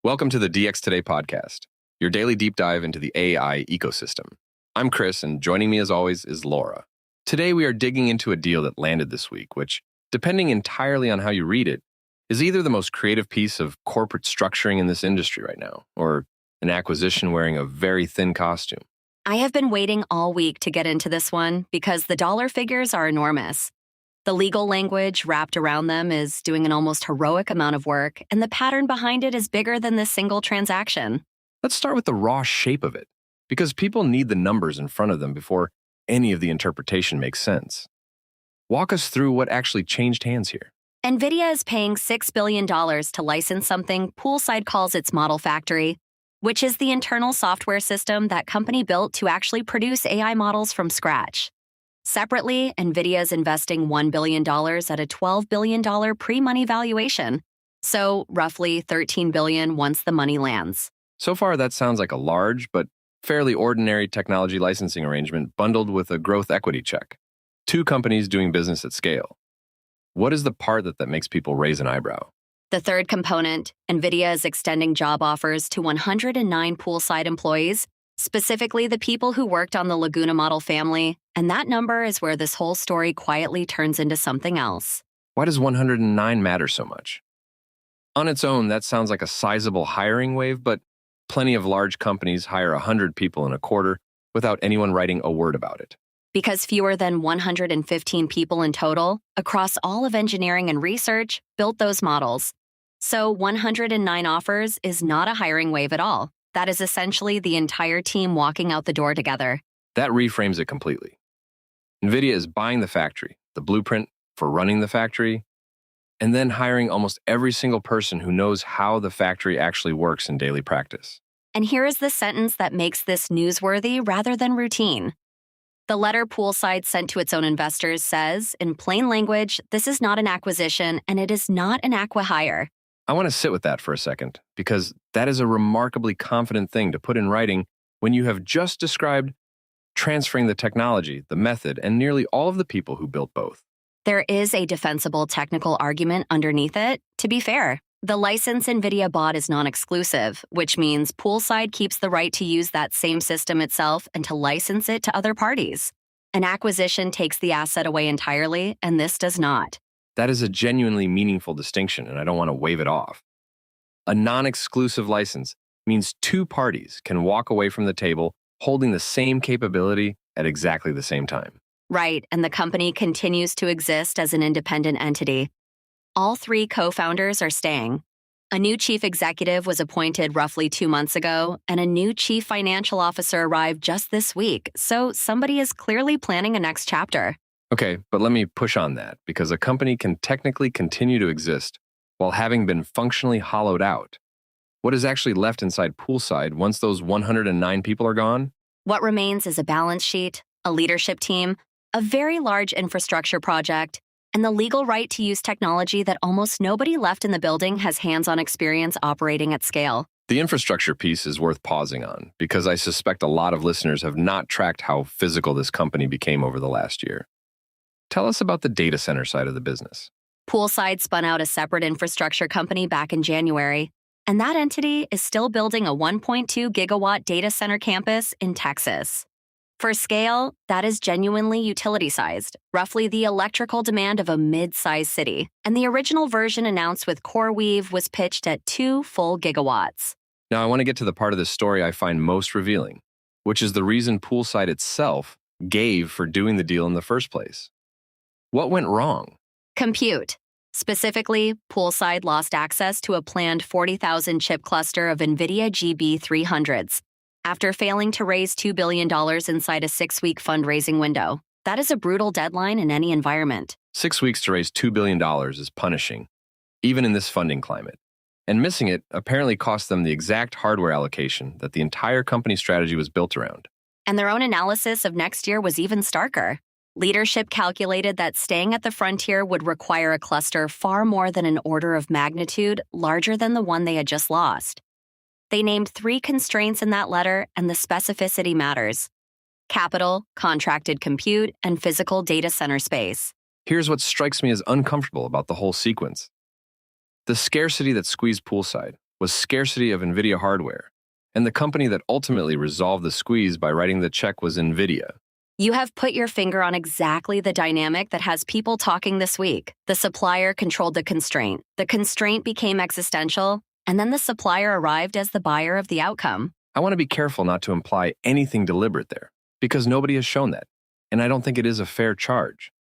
Welcome to the DX Today podcast, your daily deep dive into the AI ecosystem. I'm Chris, and joining me as always is Laura. Today we are digging into a deal that landed this week, which, depending entirely on how you read it, is either the most creative piece of corporate structuring in this industry right now, or an acquisition wearing a very thin costume. I have been waiting all week to get into this one because the dollar figures are enormous. The legal language wrapped around them is doing an almost heroic amount of work, and the pattern behind it is bigger than this single transaction. Let's start with the raw shape of it, because people need the numbers in front of them before any of the interpretation makes sense. Walk us through what actually changed hands here. Nvidia is paying $6 billion to license something Poolside calls its model factory, which is the internal software system that company built to actually produce AI models from scratch. Separately, Nvidia is investing $1 billion at a $12 billion pre-money valuation, so roughly $13 billion once the money lands. So far, that sounds like a large but fairly ordinary technology licensing arrangement bundled with a growth equity check. Two companies doing business at scale. What is the part that makes people raise an eyebrow? The third component, Nvidia is extending job offers to 109 Poolside employees, specifically the people who worked on the Laguna model family, and that number is where this whole story quietly turns into something else. Why does 109 matter so much? On its own, that sounds like a sizable hiring wave, but plenty of large companies hire 100 people in a quarter without anyone writing a word about it. Because fewer than 115 people in total, across all of engineering and research, built those models. So 109 offers is not a hiring wave at all. That is essentially the entire team walking out the door together. That reframes it completely. Nvidia is buying the factory, the blueprint for running the factory, and then hiring almost every single person who knows how the factory actually works in daily practice. And here is the sentence that makes this newsworthy rather than routine. The letter Poolside sent to its own investors says, in plain language, this is not an acquisition and it is not an acqui-hire. I want to sit with that for a second, because that is a remarkably confident thing to put in writing when you have just described transferring the technology, the method, and nearly all of the people who built both. There is a defensible technical argument underneath it. To be fair, the license Nvidia bought is non-exclusive, which means Poolside keeps the right to use that same system itself and to license it to other parties. An acquisition takes the asset away entirely, and this does not. That is a genuinely meaningful distinction, and I don't want to wave it off. A non-exclusive license means two parties can walk away from the table holding the same capability at exactly the same time. Right, and the company continues to exist as an independent entity. All three co-founders are staying. A new chief executive was appointed roughly 2 months ago, and a new chief financial officer arrived just this week, so somebody is clearly planning a next chapter. Okay, but let me push on that, because a company can technically continue to exist while having been functionally hollowed out. What is actually left inside Poolside once those 109 people are gone? What remains is a balance sheet, a leadership team, a very large infrastructure project, and the legal right to use technology that almost nobody left in the building has hands-on experience operating at scale. The infrastructure piece is worth pausing on, because I suspect a lot of listeners have not tracked how physical this company became over the last year. Tell us about the data center side of the business. Poolside spun out a separate infrastructure company back in January, and that entity is still building a 1.2 gigawatt data center campus in Texas. For scale, that is genuinely utility-sized, roughly the electrical demand of a mid-sized city, and the original version announced with CoreWeave was pitched at 2 full gigawatts. Now, I want to get to the part of the story I find most revealing, which is the reason Poolside itself gave for doing the deal in the first place. What went wrong? Compute. Specifically, Poolside lost access to a planned 40,000 chip cluster of Nvidia GB300s after failing to raise $2 billion inside a 6-week fundraising window. That is a brutal deadline in any environment. 6 weeks to raise $2 billion is punishing, even in this funding climate. And missing it apparently cost them the exact hardware allocation that the entire company strategy was built around. And their own analysis of next year was even starker. Leadership calculated that staying at the frontier would require a cluster far more than an order of magnitude larger than the one they had just lost. They named 3 constraints in that letter, and the specificity matters: capital, contracted compute, and physical data center space. Here's what strikes me as uncomfortable about the whole sequence. The scarcity that squeezed Poolside, was scarcity of Nvidia hardware, and the company that ultimately resolved the squeeze by writing the check was Nvidia. You have put your finger on exactly the dynamic that has people talking this week. The supplier controlled the constraint became existential, and then the supplier arrived as the buyer of the outcome. I want to be careful not to imply anything deliberate there, because nobody has shown that, and I don't think it is a fair charge.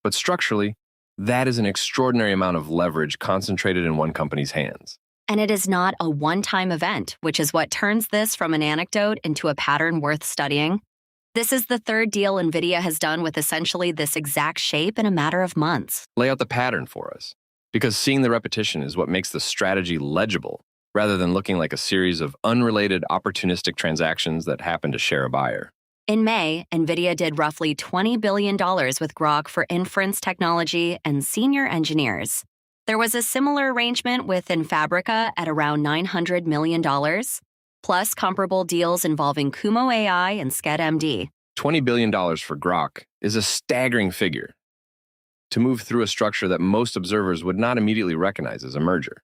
But structurally, that is an extraordinary amount of leverage concentrated in one company's hands. And it is not a one-time event, which is what turns this from an anecdote into a pattern worth studying. This is the third deal Nvidia has done with essentially this exact shape in a matter of months. Lay out the pattern for us, because seeing the repetition is what makes the strategy legible, rather than looking like a series of unrelated opportunistic transactions that happen to share a buyer. In May, Nvidia did roughly $20 billion with Grok for inference technology and senior engineers. There was a similar arrangement with Infabrica at around $900 million, plus comparable deals involving Kumo AI and SkedMD. $20 billion for Grok is a staggering figure to move through a structure that most observers would not immediately recognize as a merger.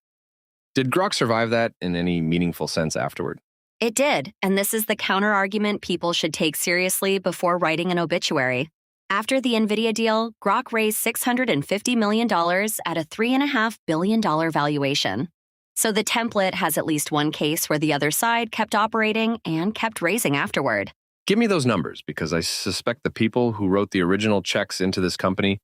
Did Grok survive that in any meaningful sense afterward? It did, and this is the counter-argument people should take seriously before writing an obituary. After the Nvidia deal, Grok raised $650 million at a $3.5 billion valuation. So the template has at least one case where the other side kept operating and kept raising afterward. Give me those numbers, because I suspect the people who wrote the original checks into this company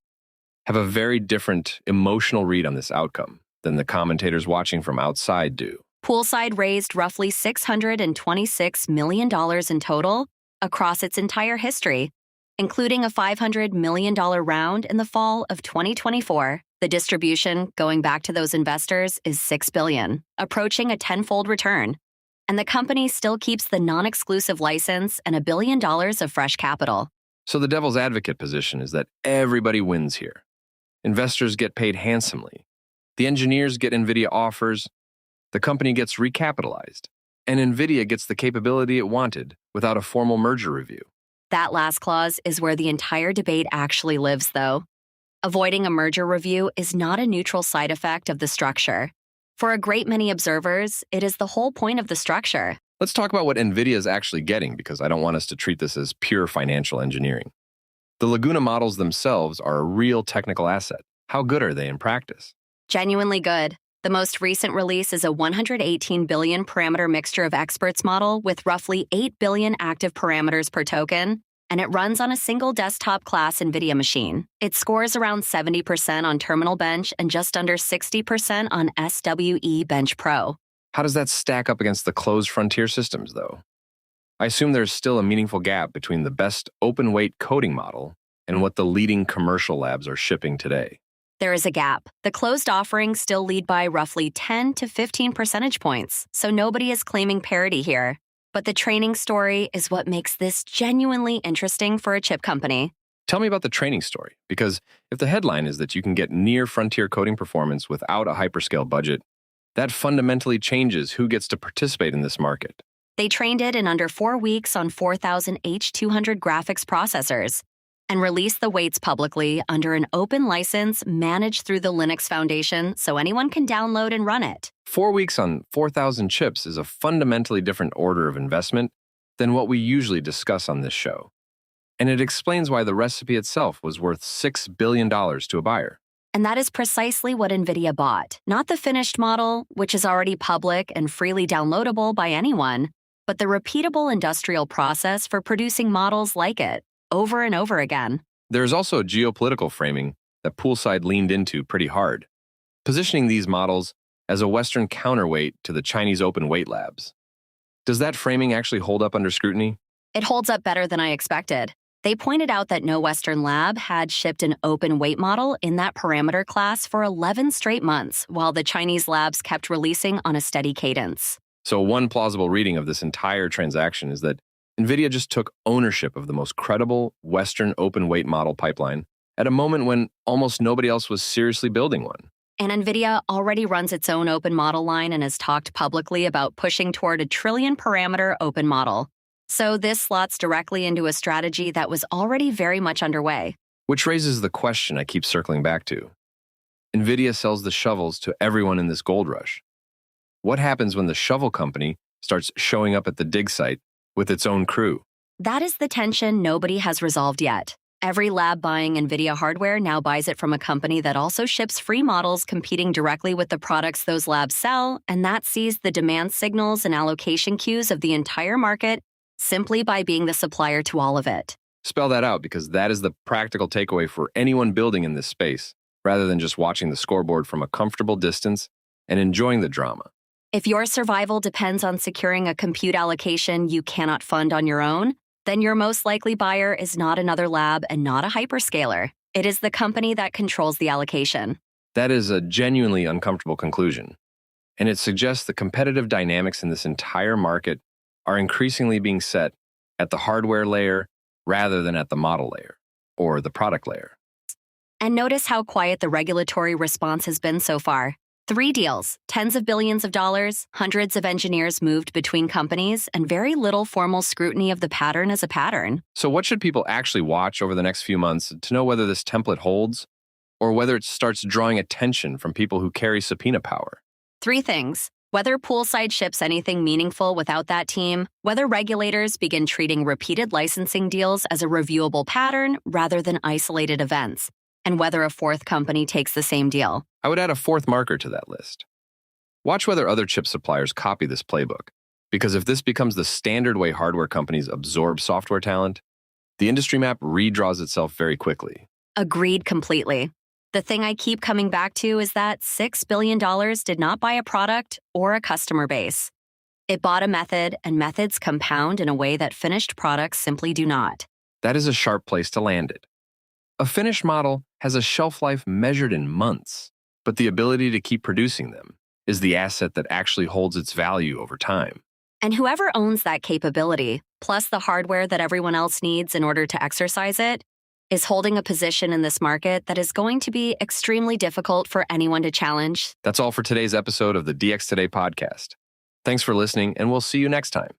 have a very different emotional read on this outcome than the commentators watching from outside do. Poolside raised roughly $626 million in total across its entire history, including a $500 million round in the fall of 2024. The distribution, going back to those investors, is $6 billion, approaching a tenfold return. And the company still keeps the non-exclusive license and $1 billion of fresh capital. So the devil's advocate position is that everybody wins here. Investors get paid handsomely. The engineers get Nvidia offers. The company gets recapitalized. And Nvidia gets the capability it wanted without a formal merger review. That last clause is where the entire debate actually lives, though. Avoiding a merger review is not a neutral side effect of the structure. For a great many observers, it is the whole point of the structure. Let's talk about what Nvidia is actually getting, because I don't want us to treat this as pure financial engineering. The Laguna models themselves are a real technical asset. How good are they in practice? Genuinely good. The most recent release is a 118 billion parameter mixture of experts model with roughly 8 billion active parameters per token, and it runs on a single desktop class NVIDIA machine. It scores around 70% on Terminal Bench and just under 60% on SWE Bench Pro. How does that stack up against the closed frontier systems, though? I assume there's still a meaningful gap between the best open-weight coding model and what the leading commercial labs are shipping today. There is a gap. The closed offerings still lead by roughly 10 to 15 percentage points, so nobody is claiming parity here. But the training story is what makes this genuinely interesting for a chip company. Tell me about the training story, because if the headline is that you can get near-frontier coding performance without a hyperscale budget, that fundamentally changes who gets to participate in this market. They trained it in under 4 weeks on 4,000 H200 graphics processors and released the weights publicly under an open license managed through the Linux Foundation so anyone can download and run it. 4 weeks on 4,000 chips is a fundamentally different order of investment than what we usually discuss on this show. And it explains why the recipe itself was worth $6 billion to a buyer. And that is precisely what NVIDIA bought. Not the finished model, which is already public and freely downloadable by anyone, but the repeatable industrial process for producing models like it, over and over again. There's also a geopolitical framing that Poolside leaned into pretty hard, positioning these models as a Western counterweight to the Chinese open weight labs. Does that framing actually hold up under scrutiny? It holds up better than I expected. They pointed out that no Western lab had shipped an open weight model in that parameter class for 11 straight months, while the Chinese labs kept releasing on a steady cadence. So one plausible reading of this entire transaction is that NVIDIA just took ownership of the most credible Western open weight model pipeline at a moment when almost nobody else was seriously building one. And NVIDIA already runs its own open model line and has talked publicly about pushing toward a trillion parameter open model. So this slots directly into a strategy that was already very much underway. Which raises the question I keep circling back to. NVIDIA sells the shovels to everyone in this gold rush. What happens when the shovel company starts showing up at the dig site with its own crew? That is the tension nobody has resolved yet. Every lab buying Nvidia hardware now buys it from a company that also ships free models competing directly with the products those labs sell, and that sees the demand signals and allocation queues of the entire market simply by being the supplier to all of it. Spell that out, because that is the practical takeaway for anyone building in this space, rather than just watching the scoreboard from a comfortable distance and enjoying the drama. If your survival depends on securing a compute allocation you cannot fund on your own, then your most likely buyer is not another lab and not a hyperscaler. It is the company that controls the allocation. That is a genuinely uncomfortable conclusion, and it suggests the competitive dynamics in this entire market are increasingly being set at the hardware layer rather than at the model layer or the product layer. And notice how quiet the regulatory response has been so far. 3 deals, tens of billions of dollars, hundreds of engineers moved between companies, and very little formal scrutiny of the pattern as a pattern. So what should people actually watch over the next few months to know whether this template holds, or whether it starts drawing attention from people who carry subpoena power? 3 things. Whether Poolside ships anything meaningful without that team, whether regulators begin treating repeated licensing deals as a reviewable pattern rather than isolated events, and whether a 4th company takes the same deal. I would add a 4th marker to that list. Watch whether other chip suppliers copy this playbook, because if this becomes the standard way hardware companies absorb software talent, the industry map redraws itself very quickly. Agreed completely. The thing I keep coming back to is that $6 billion did not buy a product or a customer base. It bought a method, and methods compound in a way that finished products simply do not. That is a sharp place to land it. A finished model has a shelf life measured in months, but the ability to keep producing them is the asset that actually holds its value over time. And whoever owns that capability, plus the hardware that everyone else needs in order to exercise it, is holding a position in this market that is going to be extremely difficult for anyone to challenge. That's all for today's episode of the DX Today podcast. Thanks for listening, and we'll see you next time.